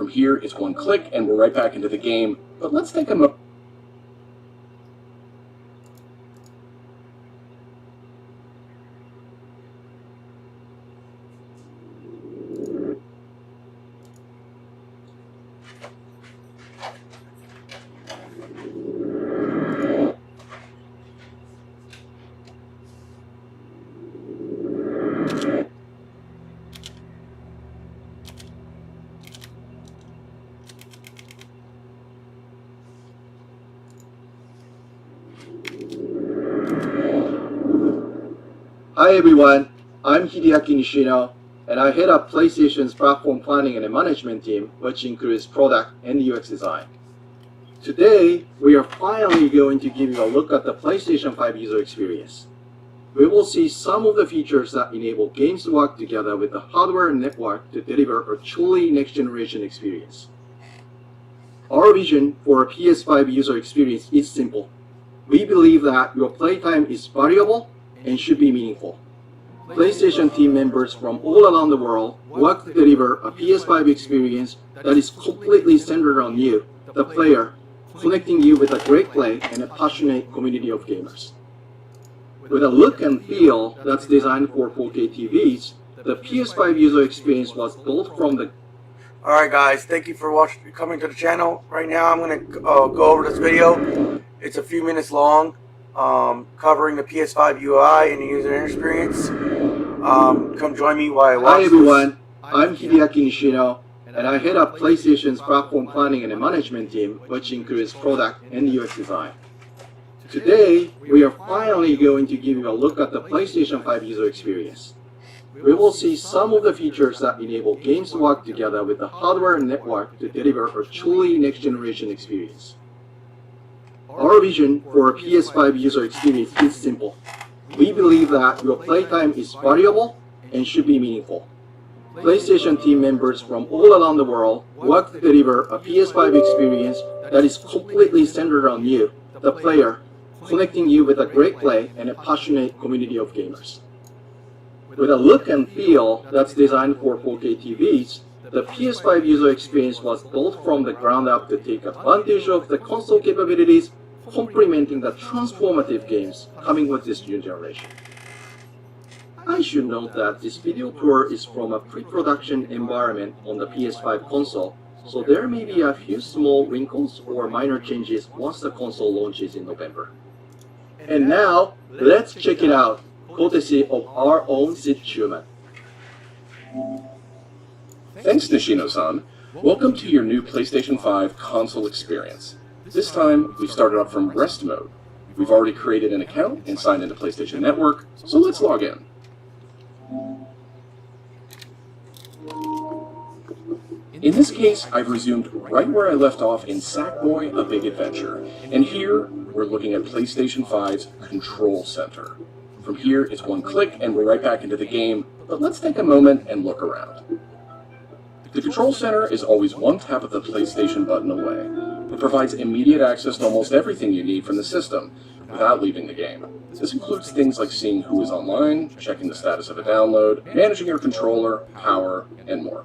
From here, it's one click and we're right back into the game, but let's take a moment. Hi everyone, I'm Hideaki Nishino, and I head up PlayStation's platform planning and management team, which includes product and UX design. Today, we are finally going to give you a look at the PlayStation 5 user experience. We will see some of the features that enable games to work together with the hardware network to deliver a truly next-generation experience. Our vision for a PS5 user experience is simple. We believe that your playtime is valuable and should be meaningful. PlayStation team members from all around the world work to deliver a PS5 experience that is completely centered on you, the player, connecting you with a great play and a passionate community of gamers. With a look and feel that's designed for 4K TVs, the PS5 user experience was built from the... Alright guys, thank you for coming to the channel. Right now I'm going to go over this video. It's a few minutes long. Covering the PS5 UI and the user experience. Come join me while I watch. Hi everyone, I'm Hideaki Nishino, and I head up PlayStation's platform planning and management team, which includes product and UX design. Today, we are finally going to give you a look at the PlayStation 5 user experience. We will see some of the features that enable games to work together with the hardware network to deliver a truly next-generation experience. Our vision for a PS5 user experience is simple. We believe that your playtime is valuable and should be meaningful. PlayStation team members from all around the world work to deliver a PS5 experience that is completely centered on you, the player, connecting you with a great play and a passionate community of gamers. With a look and feel that's designed for 4K TVs, the PS5 user experience was built from the ground up to take advantage of the console capabilities, complementing the transformative games coming with this new generation. I should note that this video tour is from a pre-production environment on the PS5 console, so there may be a few small wrinkles or minor changes once the console launches in November. And now, let's check it out, courtesy of our own Sid Schumann. Thanks, Nishino-san. Welcome to your new PlayStation 5 console experience. This time, we've started up from rest mode. We've already created an account and signed into PlayStation Network, so let's log in. In this case, I've resumed right where I left off in Sackboy: A Big Adventure, and here, we're looking at PlayStation 5's Control Center. From here, it's one click and we're right back into the game, but let's take a moment and look around. The Control Center is always one tap of the PlayStation button away. It provides immediate access to almost everything you need from the system, without leaving the game. This includes things like seeing who is online, checking the status of a download, managing your controller, power, and more.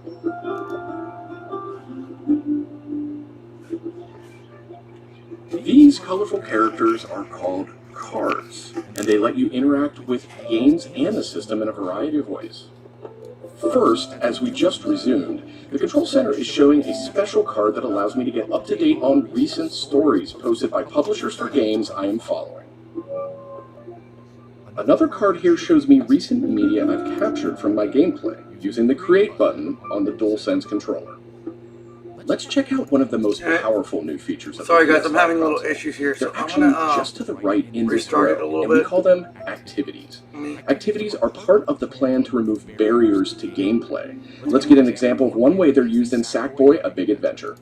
These colorful characters are called cards, and they let you interact with games and the system in a variety of ways. First, as we just resumed, the Control Center is showing a special card that allows me to get up to date on recent stories posted by publishers for games I am following. Another card here shows me recent media I've captured from my gameplay using the Create button on the DualSense controller. Let's check out one of the most powerful new features of the PS5 Sorry guys, I'm having console. little issues here, so They're I'm actually gonna just to the right in this restart it a row, little and we bit. call them activities. Activities are part of the plan to remove barriers to gameplay. Let's get an example of one way they're used in Sackboy: A Big Adventure.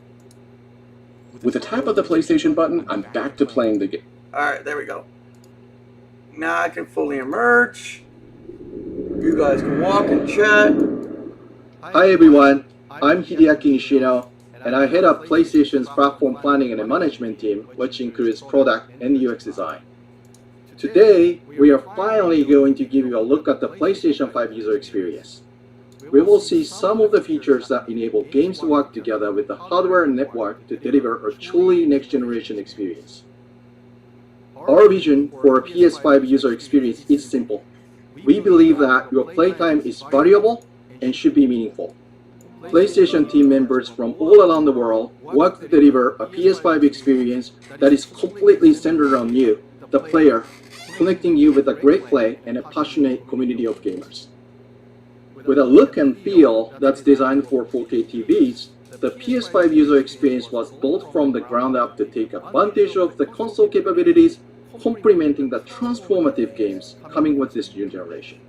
With a tap of the PlayStation button, I'm back to playing the game. Alright, there we go. Now I can fully emerge. You guys can walk and chat. Hi everyone, I'm Hideaki Nishino, and I head up PlayStation's platform planning and management team, which includes product and UX design. Today, we are finally going to give you a look at the PlayStation 5 user experience. we will see some of the features that enable games to work together with the hardware network to deliver a truly next-generation experience. Our vision for a PS5 user experience is simple. We believe that your playtime is valuable and should be meaningful. PlayStation team members from all around the world work to deliver a PS5 experience that is completely centered on you, the player, connecting you with a great play and a passionate community of gamers. With a look and feel that's designed for 4K TVs, the PS5 user experience was built from the ground up to take advantage of the console capabilities, complementing the transformative games coming with this new generation.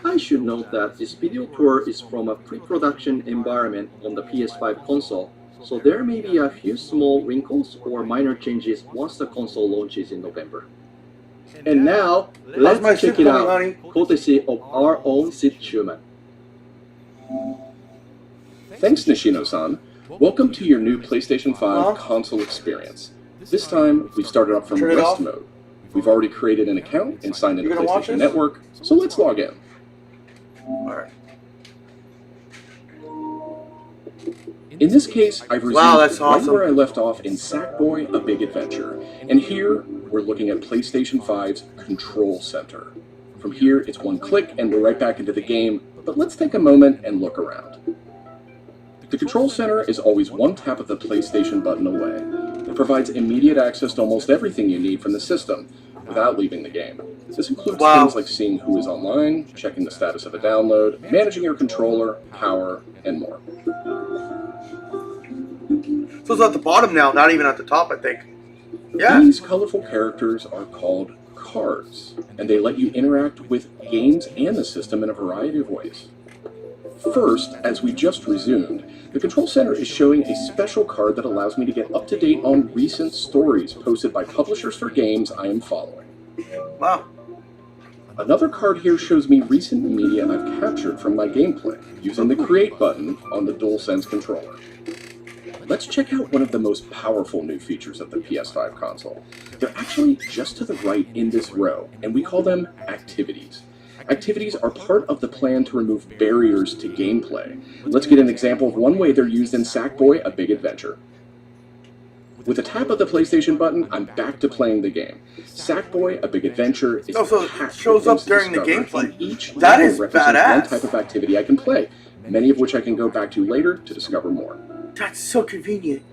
I should note that this video tour is from a pre-production environment on the PS5 console, so there may be a few small wrinkles or minor changes once the console launches in November. And now, let's my check soup it coming, out, honey? courtesy of our own Sid Schumann. Thanks, Nishino-san. Welcome to your new PlayStation 5 console experience. This time, we've started up from Turn it rest off. mode. We've already created an account and signed into You gonna watch PlayStation this? Network, so let's log in. Alright. In this case, I've resumed Wow, that's right awesome. where I left off in Sackboy: A Big Adventure. And here, we're looking at PlayStation 5's Control Center. From here, it's one click and we're right back into the game, but let's take a moment and look around. The Control Center is always one tap of the PlayStation button away. It provides immediate access to almost everything you need from the system, without leaving the game. This includes Wow. things like seeing who is online, checking the status of a download, managing your controller, power, and more. So it's at the bottom now, not even at the top, I think. Yeah. These colorful characters are called cards, and they let you interact with games and the system in a variety of ways. First, as we just resumed, the Control Center is showing a special card that allows me to get up to date on recent stories posted by publishers for games I am following. Wow. Another card here shows me recent media I've captured from my gameplay, using the Create button on the DualSense controller. Let's check out one of the most powerful new features of the PS5 console. They're actually just to the right in this row, and we call them activities. Activities are part of the plan to remove barriers to gameplay. Let's get an example of one way they're used in Sackboy: A Big Adventure. With a tap of the PlayStation button, I'm back to playing the game. Sackboy: A Big Adventure is Oh, so it packed with shows up things to during the discover, gameplay. and each That level is represents badass. one type of activity I can play, many of which I can go back to later to discover more. That's so convenient.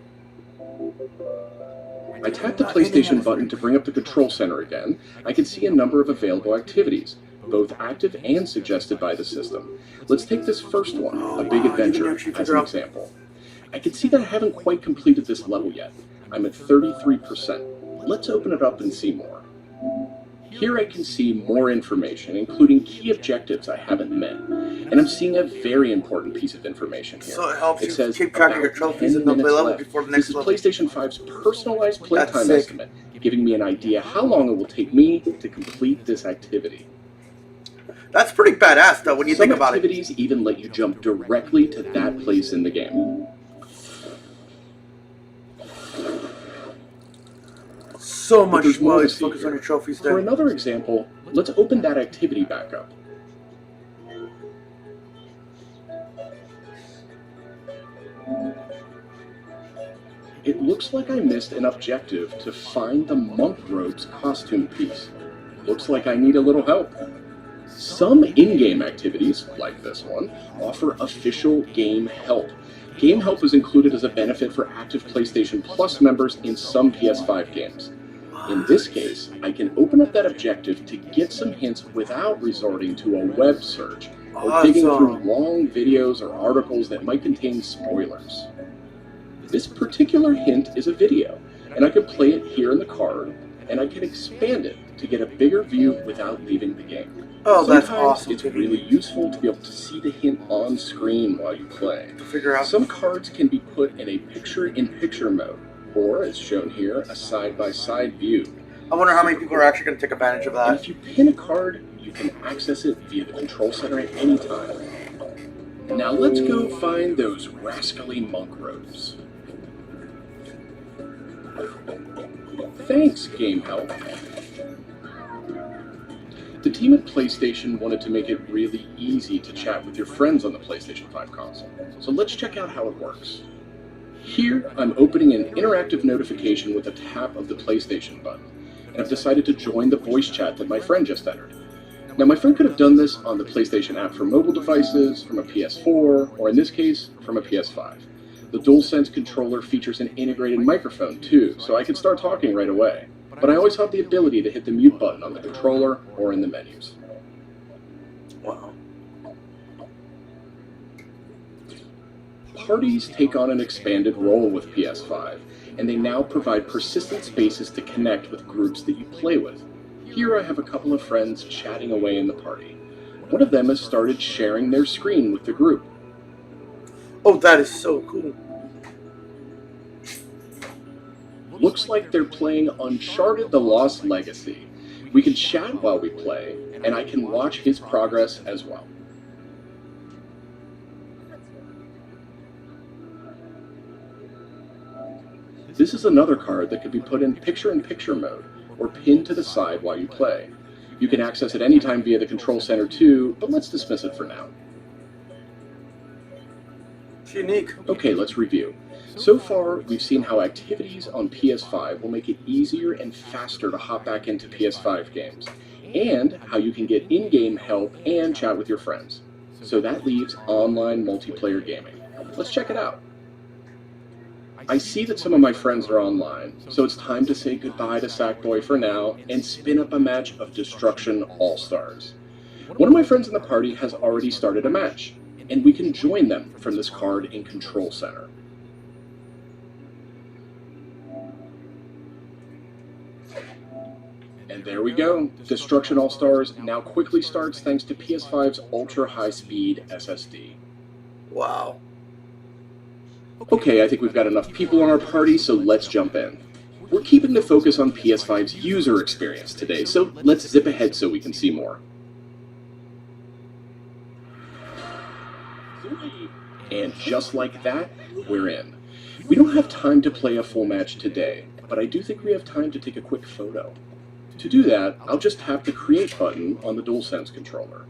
I tap the PlayStation button to bring up the Control Center again. I can see a number of available activities, both active and suggested by the system. Let's take this first one, A Big wow, you Adventure, can actually as figure an out- example. I can see that I haven't quite completed this level yet. I'm at 33%. Let's open it up and see more. Here I can see more information, including key objectives I haven't met. And I'm seeing a very important piece of information here. So it helps you says keep track of about your trophies 10 in the minutes level left. before the This next is level. PlayStation 5's personalized That's playtime sick. estimate, giving me an idea how long it will take me to complete this activity. That's pretty badass, though, when you Some think about it. activities even let you jump directly to that place in the game. So But much there's more more to see focus here. on your trophies For there. another example, let's open that activity back up. It looks like I missed an objective to find the monk robe's costume piece. Looks like I need a little help. Some in-game activities, like this one, offer official game help. Game help is included as a benefit for active PlayStation Plus members in some PS5 games. In this case, I can open up that objective to get some hints without resorting to a web search or digging through Awesome. long videos or articles that might contain spoilers. This particular hint is a video, and I could play it here in the card, and I can expand it to get a bigger view without leaving the game. Oh, that's Sometimes awesome. it's really useful to be able to see the hint on screen while you play. To figure out. Some cards can be put in a picture-in-picture mode, or, as shown here, a side-by-side view. I wonder how many people are actually going to take advantage of And that. if you pin a card, you can access it via the Control Center at any time. Now let's go find those rascally monk robes. Thanks, Game Help. The team at PlayStation wanted to make it really easy to chat with your friends on the PlayStation 5 console, so let's check out how it works. Here, I'm opening an interactive notification with a tap of the PlayStation button, and I've decided to join the voice chat that my friend just entered. Now, my friend could have done this on the PlayStation app for mobile devices, from a PS4, or in this case, from a PS5. The DualSense controller features an integrated microphone too, so I could start talking right away. But I always have the ability to hit the mute button on the controller or in the menus. Wow. Parties take on an expanded role with PS5, and they now provide persistent spaces to connect with groups that you play with. Here I have a couple of friends chatting away in the party. One of them has started sharing their screen with the group. Oh, that is so cool. Looks like they're playing Uncharted: The Lost Legacy. We can chat while we play, and I can watch his progress as well. This is another card that could be put in picture-in-picture mode, or pinned to the side while you play. You can access it anytime via the control center too, but let's dismiss it for now. It's unique. Okay, let's review. So far, we've seen how activities on PS5 will make it easier and faster to hop back into PS5 games, and how you can get in-game help and chat with your friends. So that leaves online multiplayer gaming. Let's check it out. I see that some of my friends are online, so it's time to say goodbye to Sackboy for now and spin up a match of Destruction All-Stars. One of my friends in the party has already started a match, and we can join them from this card in Control Center. And there we go. Destruction All-Stars now quickly starts thanks to PS5's ultra-high-speed SSD. Wow. Okay, I think we've got enough people on our party, so let's jump in. We're keeping the focus on PS5's user experience today, so let's zip ahead so we can see more. And just like that, we're in. We don't have time to play a full match today, but I do think we have time to take a quick photo. To do that, I'll just tap the Create button on the DualSense controller.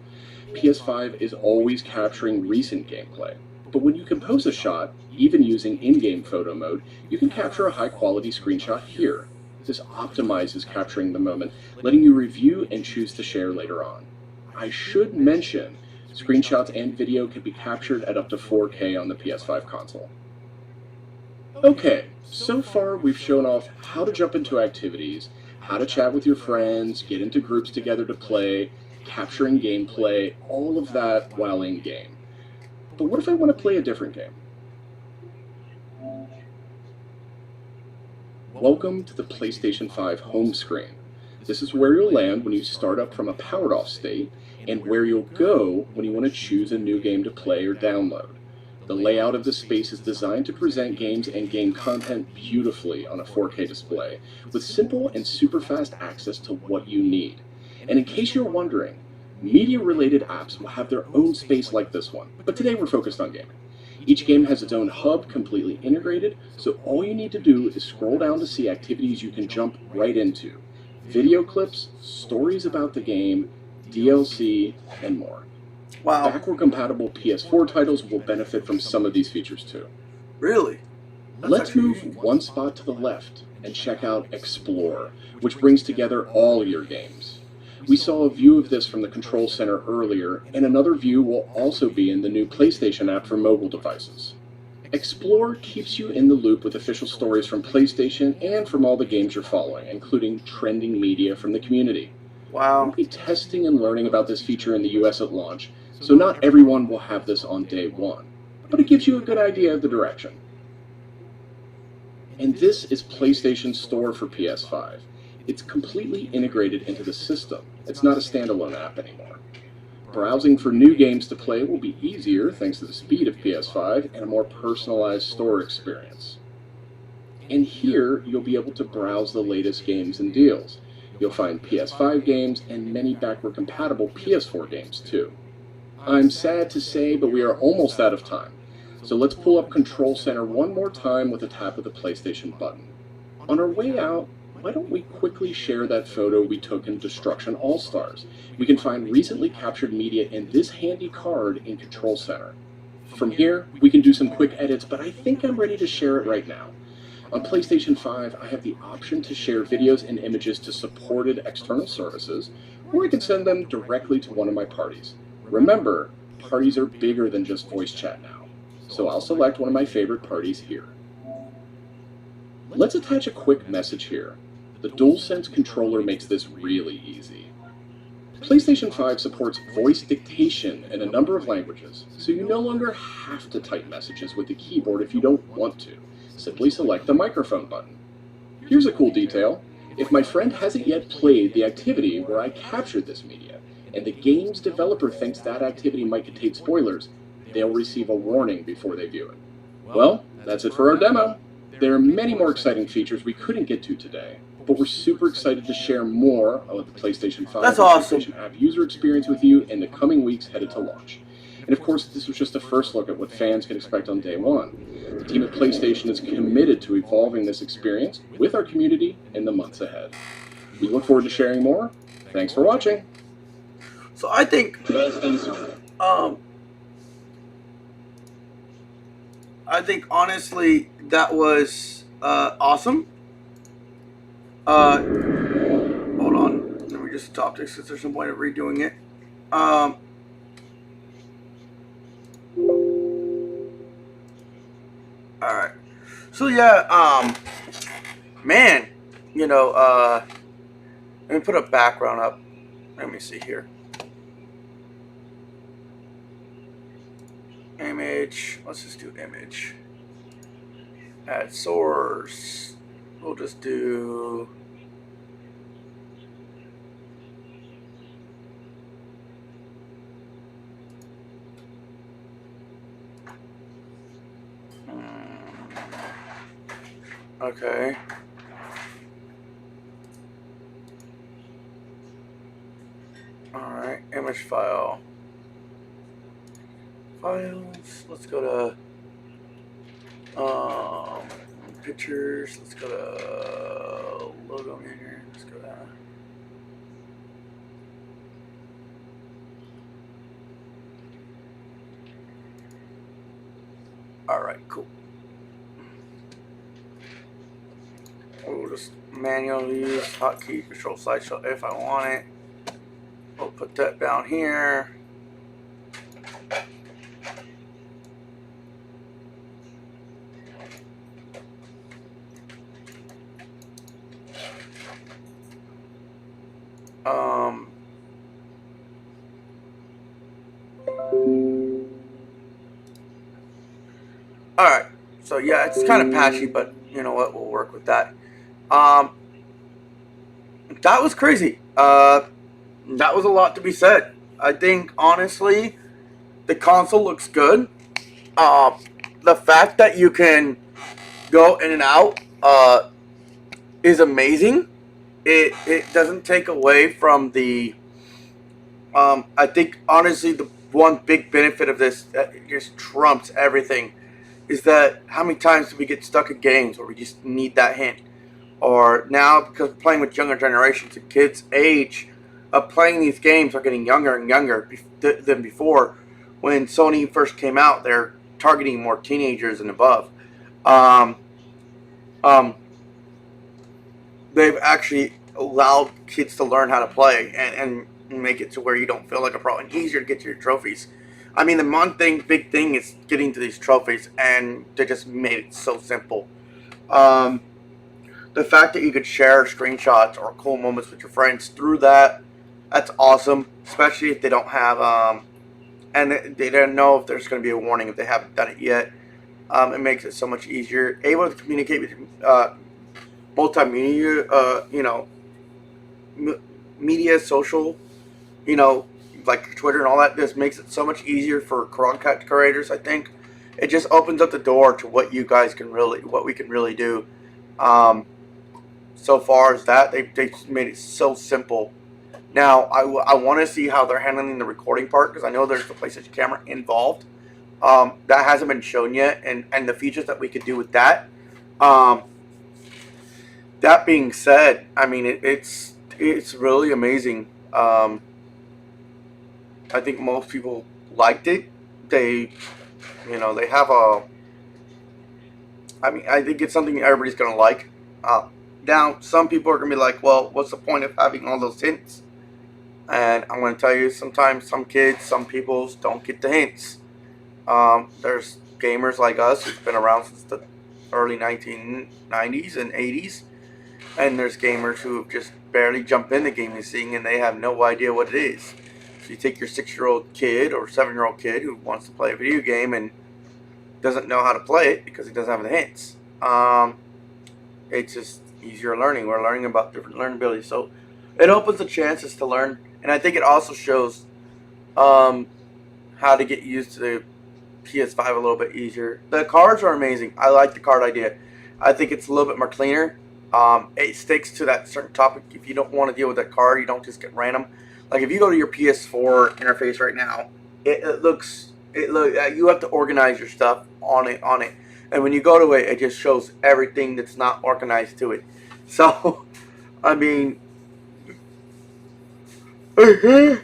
PS5 is always capturing recent gameplay, but when you compose a shot, even using in-game photo mode, you can capture a high-quality screenshot here. This optimizes capturing the moment, letting you review and choose to share later on. I should mention, screenshots and video can be captured at up to 4K on the PS5 console. Okay, so far we've shown off how to jump into activities, how to chat with your friends, get into groups together to play, capturing gameplay, all of that while in-game. But what if I want to play a different game? Welcome to the PlayStation 5 home screen. This is where you'll land when you start up from a powered-off state, and where you'll go when you want to choose a new game to play or download. The layout of the space is designed to present games and game content beautifully on a 4K display, with simple and super fast access to what you need. And in case you're wondering, media-related apps will have their own space like this one, but today we're focused on gaming. Each game has its own hub completely integrated, so all you need to do is scroll down to see activities you can jump right into. Video clips, stories about the game, DLC, and more. Wow. Backward-compatible PS4 titles will benefit from some of these features too. Really? Let's move one spot to the left and check out Explore, which brings together all your games. We saw a view of this from the Control Center earlier, and another view will also be in the new PlayStation app for mobile devices. Explore keeps you in the loop with official stories from PlayStation and from all the games you're following, including trending media from the community. Wow. We'll be testing and learning about this feature in the US at launch, so not everyone will have this on day one, but it gives you a good idea of the direction. And this is PlayStation Store for PS5. It's completely integrated into the system. It's not a standalone app anymore. Browsing for new games to play will be easier thanks to the speed of PS5 and a more personalized store experience. And here, you'll be able to browse the latest games and deals. You'll find PS5 games and many backward-compatible PS4 games too. I'm sad to say, but we are almost out of time. So let's pull up Control Center one more time with a tap of the PlayStation button. On our way out, why don't we quickly share that photo we took in Destruction All-Stars? We can find recently captured media in this handy card in Control Center. From here, we can do some quick edits, but I think I'm ready to share it right now. On PlayStation 5, I have the option to share videos and images to supported external services, or I can send them directly to one of my parties. Remember, parties are bigger than just voice chat now, so I'll select one of my favorite parties here. Let's attach a quick message here. The DualSense controller makes this really easy. PlayStation 5 supports voice dictation in a number of languages, so you no longer have to type messages with the keyboard if you don't want to. Simply select the microphone button. Here's a cool detail. If my friend hasn't yet played the activity where I captured this media, and the game's developer thinks that activity might contain spoilers, they'll receive a warning before they view it. Well, that's it for our demo. There are many more exciting features we couldn't get to today, but we're super excited to share more of the PlayStation 5 That's and awesome. PlayStation app user experience with you in the coming weeks headed to launch. And of course, this was just a first look at what fans can expect on day one. The team at PlayStation is committed to evolving this experience with our community in the months ahead. We look forward to sharing more. Thanks for watching. So I think, honestly that was awesome. Hold on, let me just stop this because there's no point of redoing it. All right. So yeah, man, you know, let me put a background up. Let me see here. Image. Let's just do image. Add source. We'll just do. Okay. Alright, image file. Files. Let's go to pictures. Let's go to logo manager. Let's go to alright, cool. We'll just manually use hotkey control slideshow if I want it. We'll put that down here. Alright, so yeah, it's kind of patchy, but you know what, we'll work with that. That was crazy. That was a lot to be said. I think, honestly, the console looks good. The fact that you can go in and out is amazing. It doesn't take away from the... I think, honestly, the one big benefit of this that just trumps everything is that how many times do we get stuck in games where we just need that hint? Or now, because we're playing with younger generations, the kids' age of playing these games are getting younger and younger than before. When Sony first came out, they're targeting more teenagers and above. They've actually allowed kids to learn how to play and make it to where you don't feel like a pro and easier to get to your trophies. I mean, the big thing is getting to these trophies, and they just made it so simple. The fact that you could share screenshots or cool moments with your friends through that's awesome, especially if they don't have, and they don't know if there's going to be a warning if they haven't done it yet. It makes it so much easier. Able to communicate with multimedia, media, social, like Twitter and all that. This makes it so much easier for content creators. I think it just opens up the door to what we can really do. So far as that, they made it so simple. Now I want to see how they're handling the recording part, because I know there's the PlayStation camera involved. That hasn't been shown yet, and the features that we could do with that. that being said, I mean, it's really amazing. I think most people liked it. They, they have a. I mean, I think it's something everybody's gonna like. Now, some people are gonna be like, "Well, what's the point of having all those hints?" And I'm gonna tell you, sometimes some kids, some people don't get the hints. There's gamers like us who've been around since the early 1990s and 80s, and there's gamers who have just barely jumped in the gaming scene and they have no idea what it is. So you take your 6-year-old kid or 7-year-old kid who wants to play a video game and doesn't know how to play it because he doesn't have the hints. It's just easier learning. We're learning about different learning abilities, so it opens the chances to learn, and I think it also shows how to get used to the PS5 a little bit easier. The cards are amazing. I like the card idea. I think it's a little bit more cleaner. It sticks to that certain topic. If you don't want to deal with that card, you don't just get random. Like if you go to your PS4 interface right now, it looks you have to organize your stuff on it, and when you go to it, it just shows everything that's not organized to it. So, I mean, I'm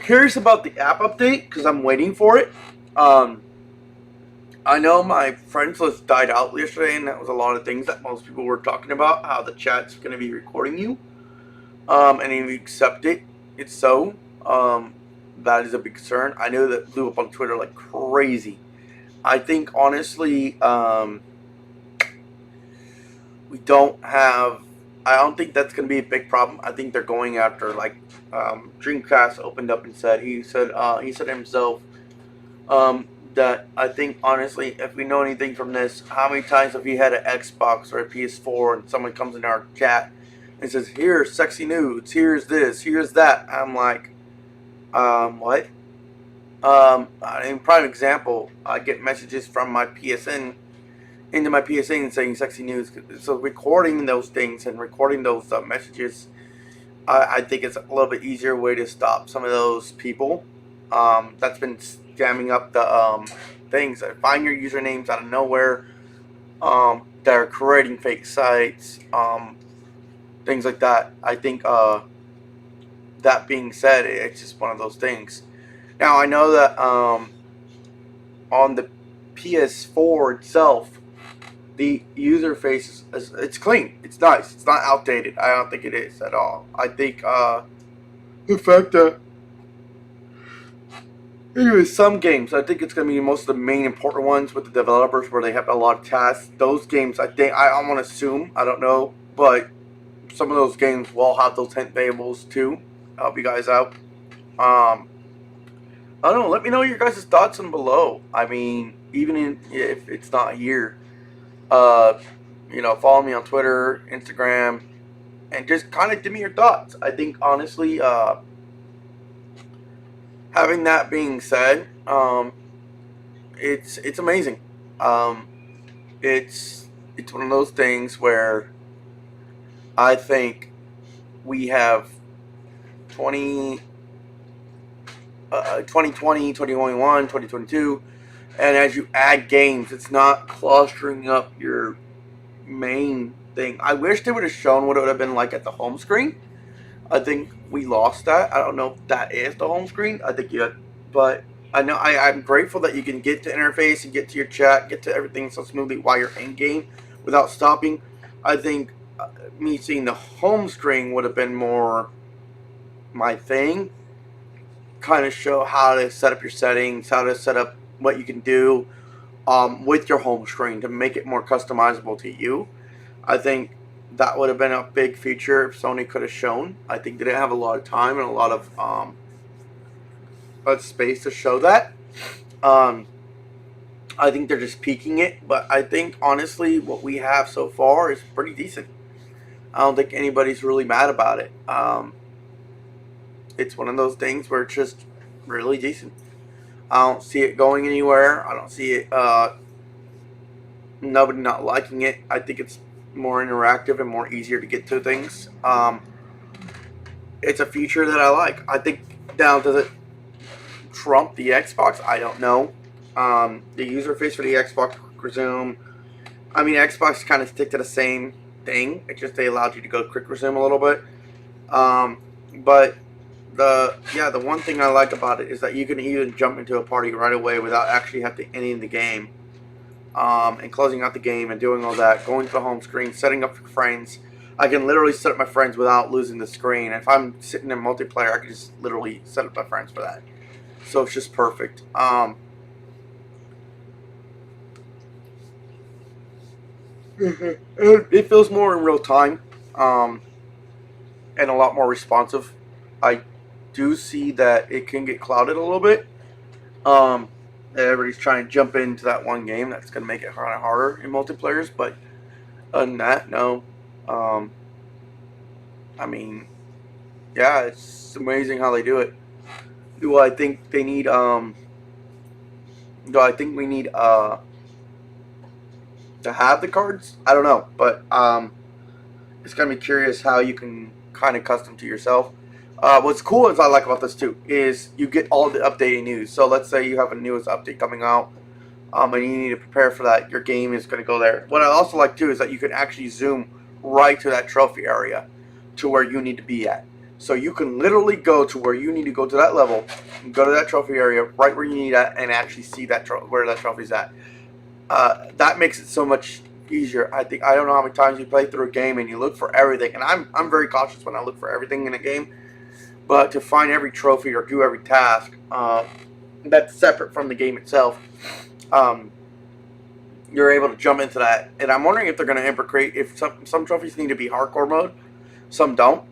curious about the app update because I'm waiting for it. I know my friends list died out yesterday, and that was a lot of things that most people were talking about, how the chat's going to be recording you. And if you accept it, it's so. That is a big concern. I know that blew up on Twitter like crazy. I think, honestly, we don't have... I don't think that's going to be a big problem. I think they're going after, like, Dreamcast opened up and said, he said himself, that I think, honestly, if we know anything from this, how many times have you had an Xbox or a PS4 and someone comes in our chat and says, here's sexy nudes, here's this, here's that. I'm like, what? In prime example, I get messages from my PSN into my PSN saying sexy news. So recording those things and recording those messages, I think it's a little bit easier way to stop some of those people that's been jamming up the things. Find your usernames out of nowhere. That are creating fake sites, things like that. I think that being said, it's just one of those things. Now I know that on the PS4 itself, the user face it's clean, it's nice, it's not outdated. I don't think it is at all. I think the fact that anyway, some games, I think it's going to be most of the main important ones with the developers where they have a lot of tasks. Those games, I think, I want to assume, I don't know, but some of those games will have those hint variables too. Help you guys out. I don't know, let me know your guys' thoughts on below. I mean, even if it's not here, follow me on Twitter, Instagram, and just kind of give me your thoughts. I think, honestly, having that being said, it's amazing. It's one of those things where I think we have 2020, 2021, 2022, and as you add games, it's not clustering up your main thing. I wish they would have shown what it would have been like at the home screen. I think we lost that. I don't know if that is the home screen. I think but I know I'm grateful that you can get to interface and get to your chat, get to everything so smoothly while you're in game without stopping. I think me seeing the home screen would have been more my thing. Kind of show how to set up your settings, how to set up what you can do with your home screen to make it more customizable to you. I think that would have been a big feature if Sony could have shown. I think they didn't have a lot of time and a lot of space to show that. I think they're just peaking it, but I think honestly what we have so far is pretty decent. I don't think anybody's really mad about it. It's one of those things where it's just really decent. I don't see it going anywhere. I don't see it nobody not liking it. I think it's more interactive and more easier to get to things. It's a feature that I like. I think now, does it trump the Xbox? I don't know. The user face for the Xbox, I presume. I mean, Xbox kind of stick to the same thing. It just they allowed you to go quick resume a little bit. But the one thing I like about it is that you can even jump into a party right away without actually have to ending the game, and closing out the game and doing all that, going to the home screen, setting up for friends. I can literally set up my friends without losing the screen. If I'm sitting in multiplayer, I can just literally set up my friends for that. So it's just perfect. It feels more in real time, and a lot more responsive. I do see that it can get clouded a little bit. Everybody's trying to jump into that one game. That's going to make it kind of harder in multiplayers. But other than that, no. I mean, yeah, it's amazing how they do it. Do I think they need, do I think we need, to have the cards? I don't know, but, it's going to be curious how you can kind of custom to yourself. What's cool is I like about this too is you get all the updating news. So let's say you have a newest update coming out, and you need to prepare for that. Your game is going to go there. What I also like too is that you can actually zoom right to that trophy area, to where you need to be at. So you can literally go to where you need to go to that level, and go to that trophy area right where you need at, and actually see that where that trophy's at. That makes it so much easier. I don't know how many times you play through a game and you look for everything, and I'm very cautious when I look for everything in a game. But to find every trophy or do every task, that's separate from the game itself. You're able to jump into that, and I'm wondering if they're going to integrate. If some trophies need to be hardcore mode, some don't.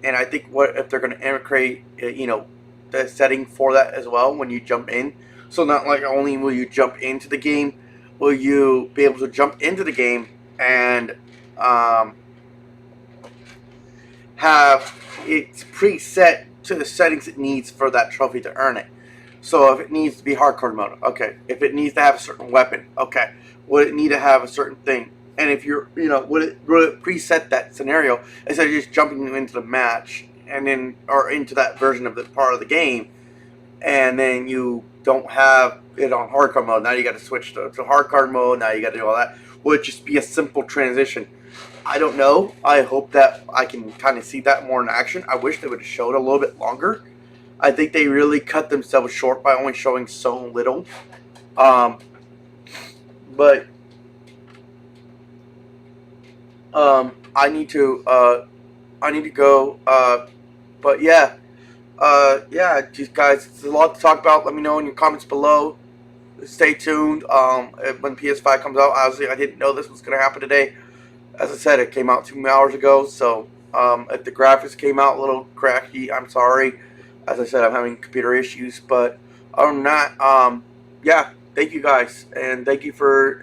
And I think if they're going to integrate, the setting for that as well when you jump in. So not like only will you jump into the game, will you be able to jump into the game and have it preset to the settings it needs for that trophy to earn it. So if it needs to be hardcore mode, okay. If it needs to have a certain weapon, okay. Would it need to have a certain thing? And if you're, would it preset that scenario instead of just jumping into the match and then, or into that version of the part of the game, and then you don't have it on hardcore mode. Now you got to switch to hardcore mode. Now you got to do all that. Would it just be a simple transition? I don't know. I hope that I can kind of see that more in action. I wish they would have showed a little bit longer. I think they really cut themselves short by only showing so little. But I need to go. But yeah, just guys, it's a lot to talk about. Let me know in your comments below. Stay tuned. When PS5 comes out, obviously I didn't know this was going to happen today. As I said, it came out 2 hours ago. So if the graphics came out a little cracky, I'm sorry. As I said, I'm having computer issues. But other than that, yeah, thank you guys, and thank you for